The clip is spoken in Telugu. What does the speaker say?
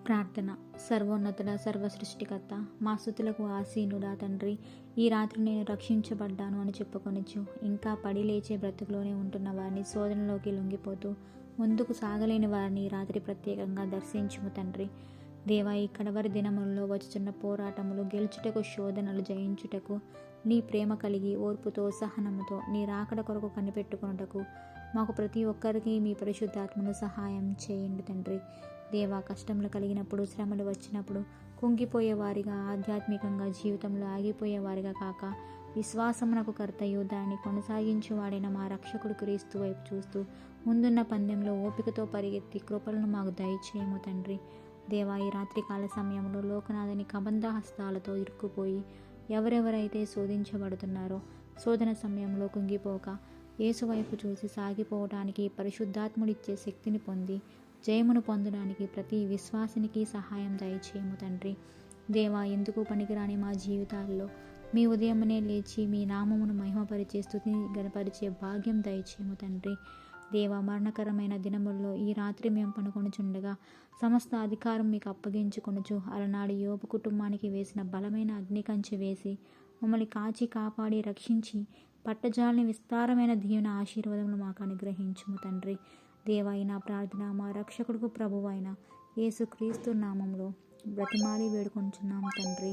ప్రార్థన. సర్వోన్నతుడ, సర్వసృష్టికర్త, మా స్తుతులకు ఆసీనుడా తండ్రి, ఈ రాత్రి నేను రక్షించబడ్డాను అని చెప్పుకొనిచ్చు ఇంకా పడి లేచే బ్రతుకులోనే ఉంటున్న వారిని, శోధనలోకి లొంగిపోతూ ముందుకు సాగలేని వారిని ఈ రాత్రి ప్రత్యేకంగా దర్శించుము తండ్రి. దేవా, ఈ కడవరి దినములలో వచ్చుచున్న పోరాటములు గెలుచుటకు, శోధనలు జయించుటకు నీ ప్రేమ కలిగి ఓర్పుతో, సహనముతో నీ రాకడ కొరకు కనిపెట్టుకొనుటకు మాకు ప్రతి ఒక్కరికి మీ పరిశుద్ధాత్మను సహాయం చేయండి తండ్రి. దేవా, కష్టములు కలిగినప్పుడు, శ్రమలు వచ్చినప్పుడు కుంగిపోయేవారిగా, ఆధ్యాత్మికంగా జీవితంలో ఆగిపోయేవారిగా కాక విశ్వాసమునకు కర్తయు దాన్ని కొనసాగించువాడైన మా రక్షకుడు క్రీస్తు వైపు చూస్తూ ముందున్న పందెంలో ఓపికతో పరిగెత్తి కృపలను మాకు దయచేయము తండ్రి. దేవా, ఈ రాత్రికాల సమయంలో లోకనాథని కబంధ హస్తాలతో ఇరుక్కుపోయి ఎవరెవరైతే శోధించబడుతున్నారో, శోధన సమయంలో కుంగిపోక యేసు వైపు చూసి సాగిపోవటానికి పరిశుద్ధాత్ముడిచ్చే శక్తిని పొంది జయమును పొందడానికి ప్రతి విశ్వాసినికి సహాయం దయచేయము తండ్రి. దేవా, ఎందుకు పనికిరాని మా జీవితాల్లో మీ ఉదయమునే లేచి మీ నామమును మహిమపరిచే, స్తుతిని గణపరిచే భాగ్యం దయచేయము తండ్రి. దేవా, మరణకరమైన దినముల్లో ఈ రాత్రి మేము పనుకొనుచుండగా సమస్త అధికారం మీకు అప్పగించుకొనుచు అలనాడు యోబు కుటుంబానికి వేసిన బలమైన అగ్నికంచె వేసి మమ్మల్ని కాచి కాపాడి రక్షించి పట్టజాలని విస్తారమైన దీవెన ఆశీర్వాదములు మాకు అనుగ్రహించుము తండ్రి. దేవా, ఈ నా ప్రార్థన మా రక్షకుడుకు ప్రభువైన యేసు క్రీస్తు నామములో బ్రతిమాలి వేడుకొంచున్నాము తండ్రి.